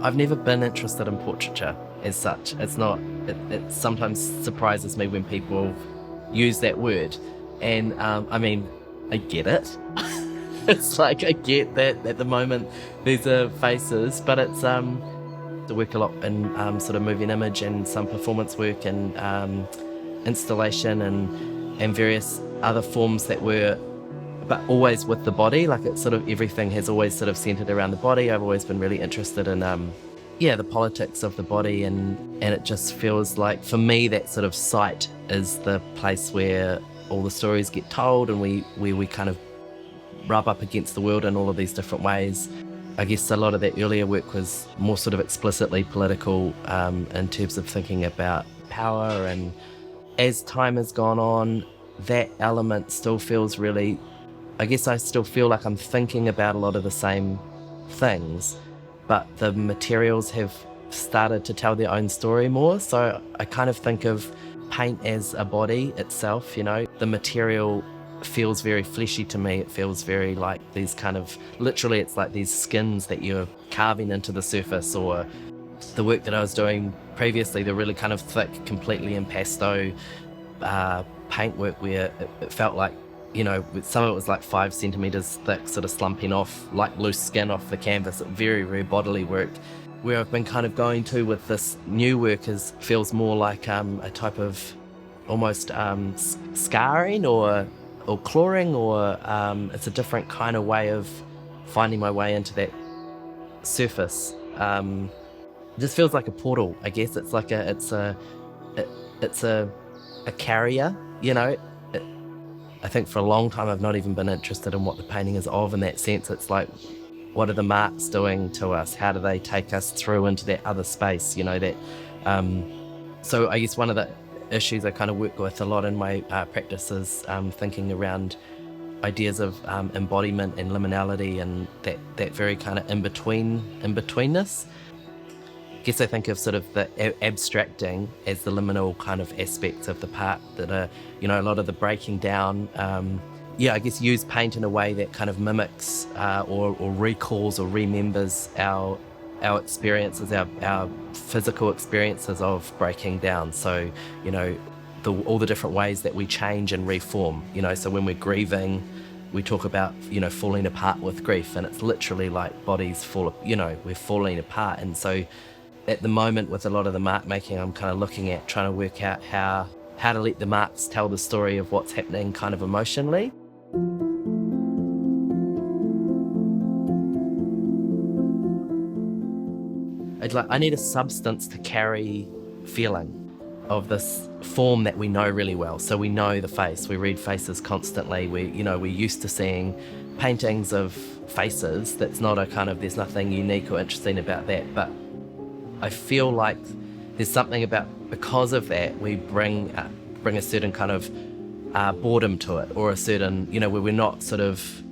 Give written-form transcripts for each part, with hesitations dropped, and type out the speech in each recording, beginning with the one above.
I've never been interested in portraiture as such. It's not, it sometimes surprises me when people use that word. And I mean, I get it. It's like, I get that at the moment these are faces, but it's to work a lot in sort of moving image and some performance work and installation and various other forms that were, but always with the body. Like, it's sort of, everything has always sort of centered around the body. I've always been really interested in the politics of the body, and it just feels like, for me, that sort of site is the place where all the stories get told, and we kind of rub up against the world in all of these different ways. I guess a lot of that earlier work was more sort of explicitly political in terms of thinking about power, and as time has gone on, that element still feels really, I guess I still feel like I'm thinking about a lot of the same things, but the materials have started to tell their own story more. So I kind of think of paint as a body itself, you know. The material feels very fleshy to me. It feels very like these kind of, literally it's like these skins that you're carving into the surface. Or the work that I was doing previously, the really kind of thick, completely impasto paintwork, where it felt like, you know, some of it was like 5 centimeters thick, sort of slumping off like loose skin off the canvas. Very, very bodily work. Where I've been kind of going to with this new work feels more like a type of almost scarring or clawing, or it's a different kind of way of finding my way into that surface. It just feels like a portal, I guess. It's like it's a carrier, you know. I think for a long time I've not even been interested in what the painting is of in that sense. It's like, what are the marks doing to us? How do they take us through into that other space, you know, that so I guess one of the issues I kind of work with a lot in my practice is thinking around ideas of embodiment and liminality, and that very kind of in-betweenness. I guess I think of sort of the abstracting as the liminal kind of aspects of the part that are, you know, a lot of the breaking down. I guess use paint in a way that kind of mimics or recalls or remembers our experiences, our physical experiences of breaking down. So, you know, all the different ways that we change and reform, you know. So when we're grieving, we talk about, you know, falling apart with grief, and it's literally like bodies fall, you know, we're falling apart. And so at the moment with a lot of the mark making, I'm kind of looking at trying to work out how to let the marks tell the story of what's happening kind of emotionally. I need a substance to carry feeling of this form that we know really well. So we know the face, we read faces constantly. We're used to seeing paintings of faces. That's not a kind of, there's nothing unique or interesting about that. But I feel like there's something about, because of that, we bring a certain kind of boredom to it, or a certain, you know, where we're not sort of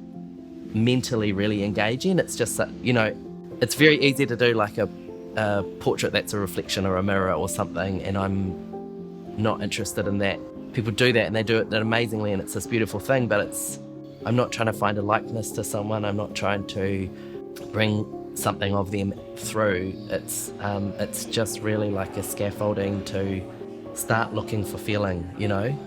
mentally really engaging. It's just that, you know, it's very easy to do like a portrait that's a reflection or a mirror or something, and I'm not interested in that. People do that and they do it amazingly, and it's this beautiful thing, but I'm not trying to find a likeness to someone. I'm not trying to bring something of them through. It's just really like a scaffolding to start looking for feeling, you know.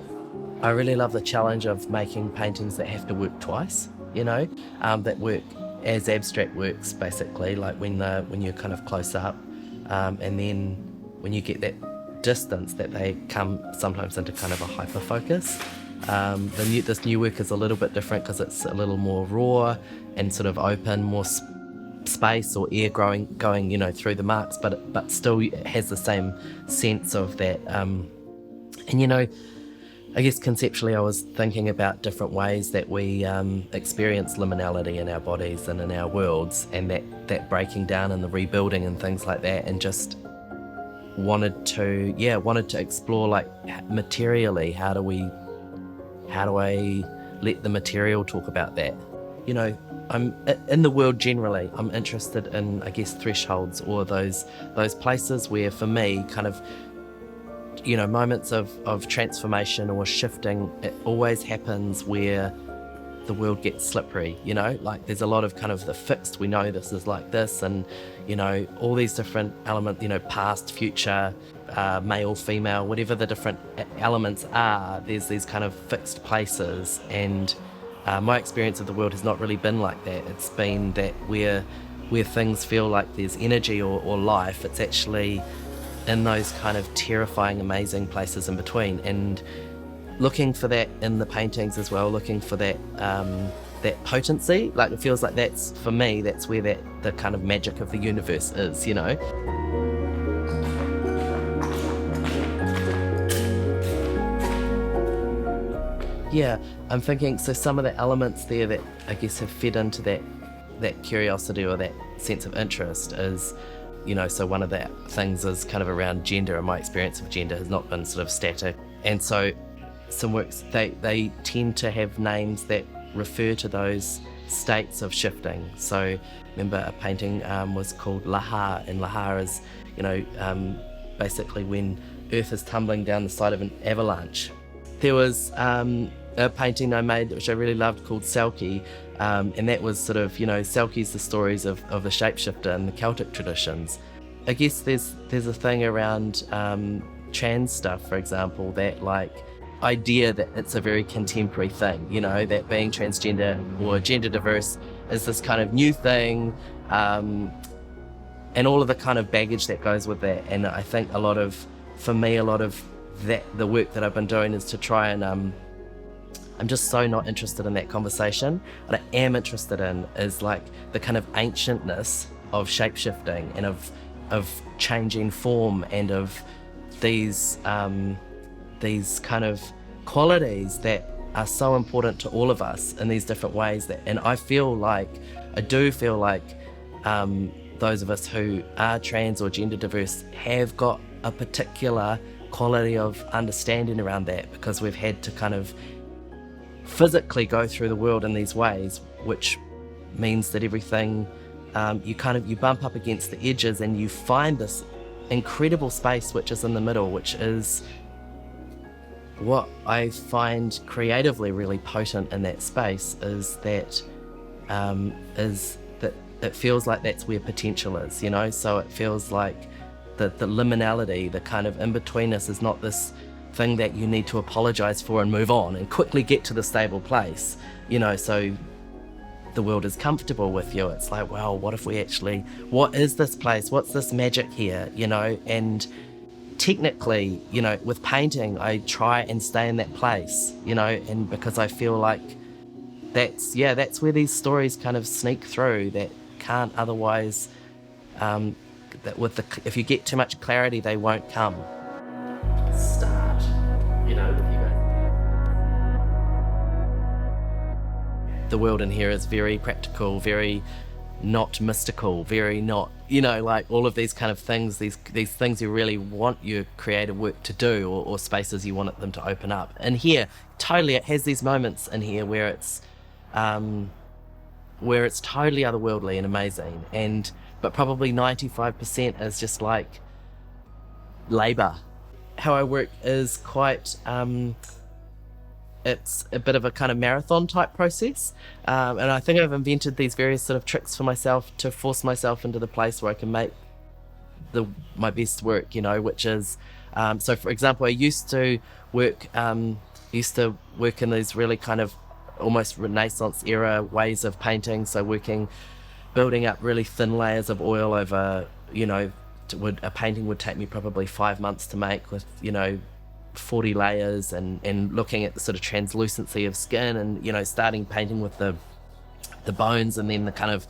I really love the challenge of making paintings that have to work twice, you know, that work as abstract works, basically, like when you're kind of close up, and then when you get that distance, that they come sometimes into kind of a hyper focus. This new work is a little bit different because it's a little more raw and sort of open, more space or air going, you know, through the marks, but still it has the same sense of that. And you know, I guess conceptually I was thinking about different ways that we experience liminality in our bodies and in our worlds, and that breaking down and the rebuilding and things like that, and just wanted to explore, like, materially, how do I let the material talk about that? You know, I'm in the world generally, I'm interested in, I guess, thresholds, or those places where, for me, kind of, you know, moments of transformation or shifting. It always happens where the world gets slippery, like there's a lot of kind of the fixed, we know this is like this, and all these different elements, past, future, male, female, whatever the different elements are, there's these kind of fixed places. And my experience of the world has not really been like that. It's been that where things feel like there's energy or life, it's actually in those kind of terrifying, amazing places in between. And looking for that in the paintings as well, looking for that that potency, like it feels like that's, for me, that's where the kind of magic of the universe is, Yeah, I'm thinking, so some of the elements there that I guess have fed into that curiosity or that sense of interest is, so one of the things is kind of around gender, and my experience of gender has not been sort of static. And so some works, they tend to have names that refer to those states of shifting. So remember a painting was called Laha, and Laha is, basically when Earth is tumbling down the side of an avalanche. There was a painting I made which I really loved called Selkie, and that was sort of, Selkie's the stories of the shapeshifter and the Celtic traditions. I guess there's a thing around trans stuff, for example, that like idea that it's a very contemporary thing, that being transgender or gender diverse is this kind of new thing, and all of the kind of baggage that goes with that. And I think for me, a lot of that, the work that I've been doing is to try and I'm just so not interested in that conversation. What I am interested in is like the kind of ancientness of shape-shifting and of changing form, and of these kind of qualities that are so important to all of us in these different ways. And I do feel like those of us who are trans or gender diverse have got a particular quality of understanding around that, because we've had to kind of physically go through the world in these ways, which means that everything, you bump up against the edges and you find this incredible space which is in the middle, which is what I find creatively really potent in that space, is that it feels like that's where potential is, so it feels like the liminality, the kind of in-betweenness is not this thing that you need to apologize for and move on and quickly get to the stable place, so the world is comfortable with you. It's like, well, what is this place? What's this magic here? And technically, with painting, I try and stay in that place, and because I feel like that's where these stories kind of sneak through that can't otherwise, if you get too much clarity, they won't come. Start, with you guys. The world in here is very practical, very not mystical, very not, like all of these kind of things, these things you really want your creative work to do, or spaces you want them to open up. And here, totally, it has these moments in here where it's totally otherworldly and amazing, but probably 95% is just like labor. How I work is quite, it's a bit of a kind of marathon type process, and I think I've invented these various sort of tricks for myself to force myself into the place where I can make my best work, which is, so for example, I used to work in these really kind of almost Renaissance era ways of painting, so building up really thin layers of oil over, a painting would take me probably 5 months to make, with 40 layers, and looking at the sort of translucency of skin, and starting painting with the bones, and then the kind of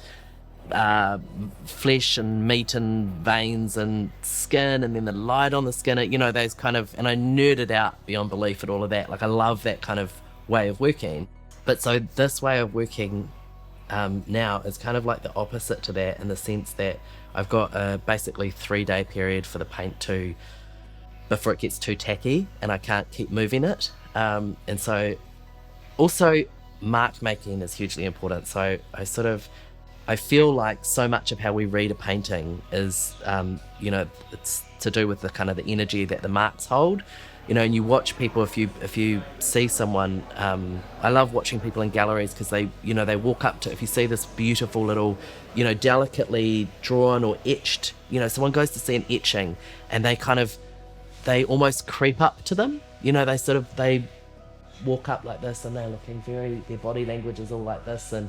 flesh and meat and veins and skin, and then the light on the skin, those kind of, and I nerded out beyond belief at all of that. Like I love that kind of way of working. But so this way of working now is kind of like the opposite to that, in the sense that I've got a basically 3-day period for the paint before it gets too tacky and I can't keep moving it. And so also mark making is hugely important. So I feel like so much of how we read a painting is, it's to do with the kind of the energy that the marks hold. and you watch people, if you see someone, I love watching people in galleries because they walk up to, if you see this beautiful little, delicately drawn or etched, someone goes to see an etching and they almost creep up to them, they walk up like this and they're looking their body language is all like this, and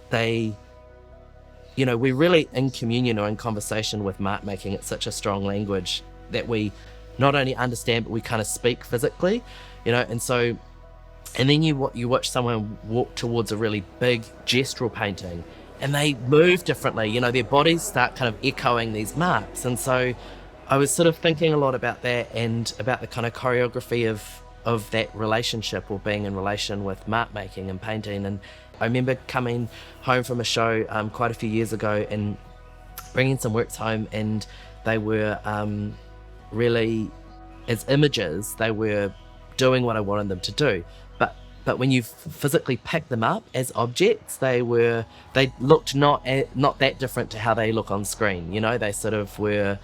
they, we're really in communion or in conversation with mark making. It's such a strong language that we not only understand, but we kind of speak physically, and then you watch someone walk towards a really big gestural painting and they move differently, their bodies start kind of echoing these marks. And so I was sort of thinking a lot about that and about the kind of choreography of that relationship, or being in relation with mark making and painting. And I remember coming home from a show quite a few years ago and bringing some works home, and they were really, as images, they were doing what I wanted them to do. But when you physically pick them up as objects, they looked not that different to how they look on screen. They sort of were.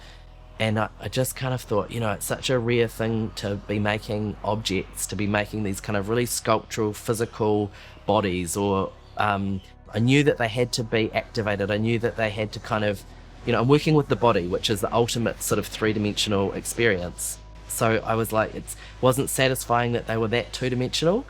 And I just kind of thought, it's such a rare thing to be making objects, to be making these kind of really sculptural, physical bodies, or I knew that they had to be activated. I knew that they had to kind of, I'm working with the body, which is the ultimate sort of three-dimensional experience. So I was like, it wasn't satisfying that they were that two-dimensional,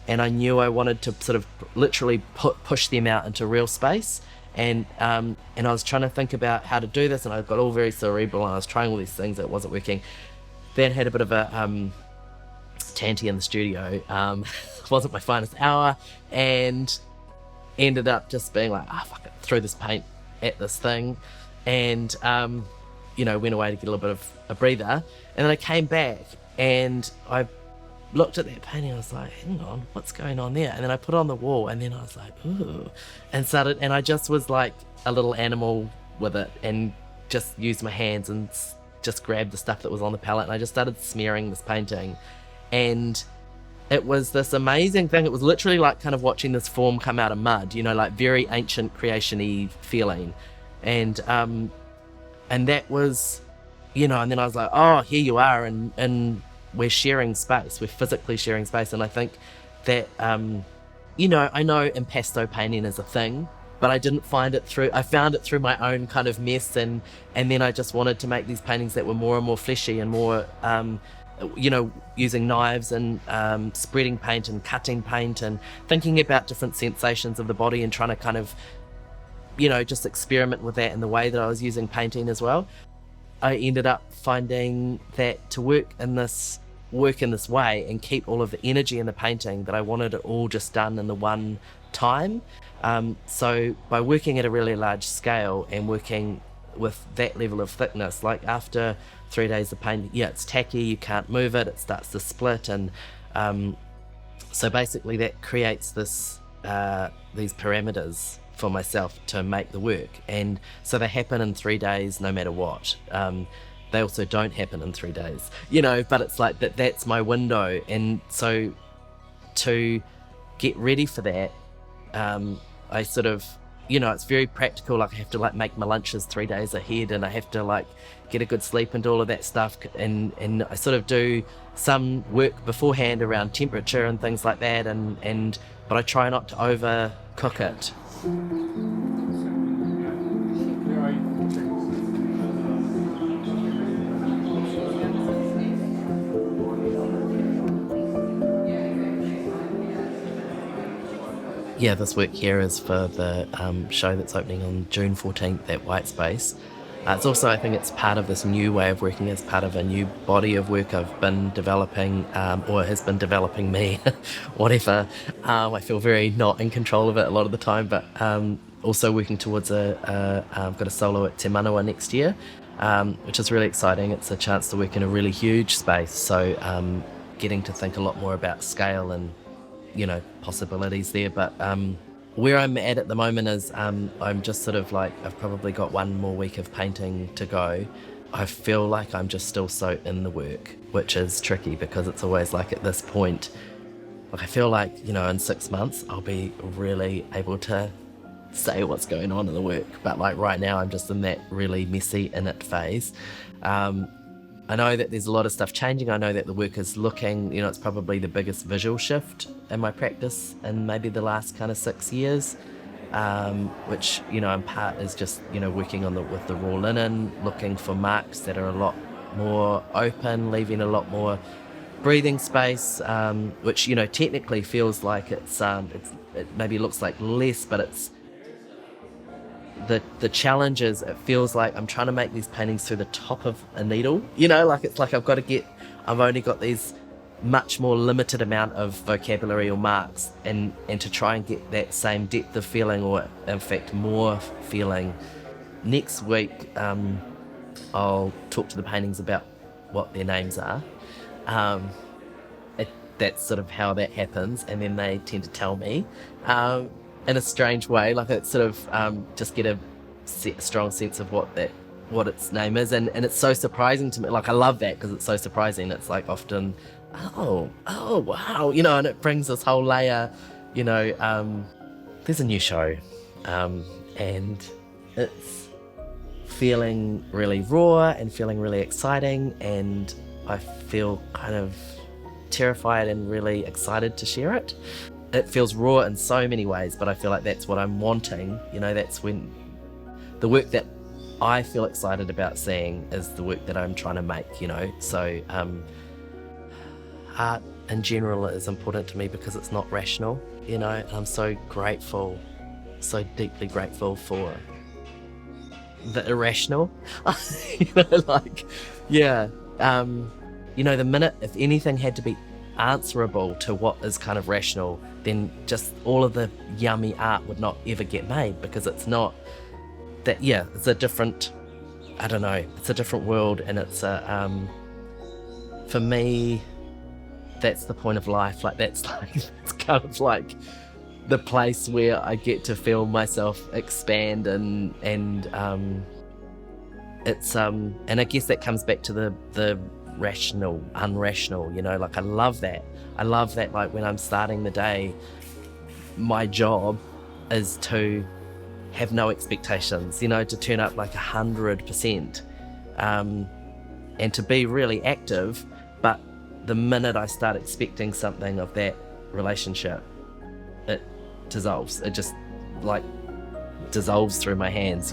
and I knew I wanted to sort of literally push them out into real space. And I was trying to think about how to do this, and I got all very cerebral, and I was trying all these things that wasn't working. Then had a bit of a tanty in the studio. Wasn't my finest hour, and ended up just being like, fuck it, threw this paint at this thing, and went away to get a little bit of a breather. And then I came back and I looked at that painting, I was like, hang on, what's going on there? And then I put it on the wall, and then I was like, ooh, and I just was like a little animal with it, and just used my hands and just grabbed the stuff that was on the palette, and I just started smearing this painting. And it was this amazing thing. It was literally like kind of watching this form come out of mud, like very ancient creation-y feeling. And that was, and then I was like, oh, here you are, and we're sharing space, we're physically sharing space. And I think that, I know impasto painting is a thing, but I found it through my own kind of mess, and then I just wanted to make these paintings that were more and more fleshy and more, using knives and spreading paint and cutting paint and thinking about different sensations of the body, and trying to kind of, just experiment with that in the way that I was using painting as well. I ended up finding that to work in this way and keep all of the energy in the painting, that I wanted it all just done in the one time. So by working at a really large scale and working with that level of thickness, like after 3 days of painting, it's tacky, you can't move it, it starts to split. And so basically that creates these parameters for myself to make the work. And so they happen in 3 days no matter what. They also don't happen in 3 days, but it's like that's my window. And so to get ready for that, I sort of, it's very practical. Like I have to make my lunches 3 days ahead, and I have to get a good sleep and do all of that stuff. And I sort of do some work beforehand around temperature and things like that. But I try not to overcook it. Yeah, this work here is for the show that's opening on June 14th at White Space. It's also, I think it's part of this new way of working, as part of a new body of work I've been developing, or has been developing me, whatever. I feel very not in control of it a lot of the time, but also working towards I've got a solo at Te Manawa next year, which is really exciting. It's a chance to work in a really huge space, so getting to think a lot more about scale and possibilities there. But where I'm at the moment is I'm just sort of I've probably got one more week of painting to go. I feel like I'm just still so in the work, which is tricky because it's always at this point, I feel like, in 6 months I'll be really able to say what's going on in the work. But right now I'm just in that really messy in it phase. I know that there's a lot of stuff changing. I know that the work is looking, it's probably the biggest visual shift in my practice in maybe the last kind of 6 years, which, in part is just, working with the raw linen, looking for marks that are a lot more open, leaving a lot more breathing space, which, technically feels like it maybe looks like less, but it's, the challenge is it feels like I'm trying to make these paintings through the top of a needle, it's like I've only got these much more limited amount of vocabulary or marks, and to try and get that same depth of feeling, or in fact more feeling. Next week I'll talk to the paintings about what their names are. That's sort of how that happens, and then they tend to tell me in a strange way, like it's sort of just get a strong sense of what its name is, and it's so surprising to me. Like, I love that because it's so surprising. It's like often, oh wow, and it brings this whole layer. There's a new show, and it's feeling really raw and feeling really exciting, and I feel kind of terrified and really excited to share it. It feels raw in so many ways, but I feel like that's what I'm wanting. That's when the work that I feel excited about seeing is the work that I'm trying to make, So art in general is important to me because it's not rational, and I'm so grateful, so deeply grateful for the irrational. The minute, if anything had to be answerable to what is kind of rational, then just all of the yummy art would not ever get made, because it's not that. It's a different, I don't know, it's a different world, and it's for me, that's the point of life. It's kind of like the place where I get to feel myself expand, and it's and I guess that comes back to the rational, unrational, I love that. Like, when I'm starting the day, my job is to have no expectations, to turn up like 100%, and to be really active. But the minute I start expecting something of that relationship, it dissolves. It just dissolves through my hands,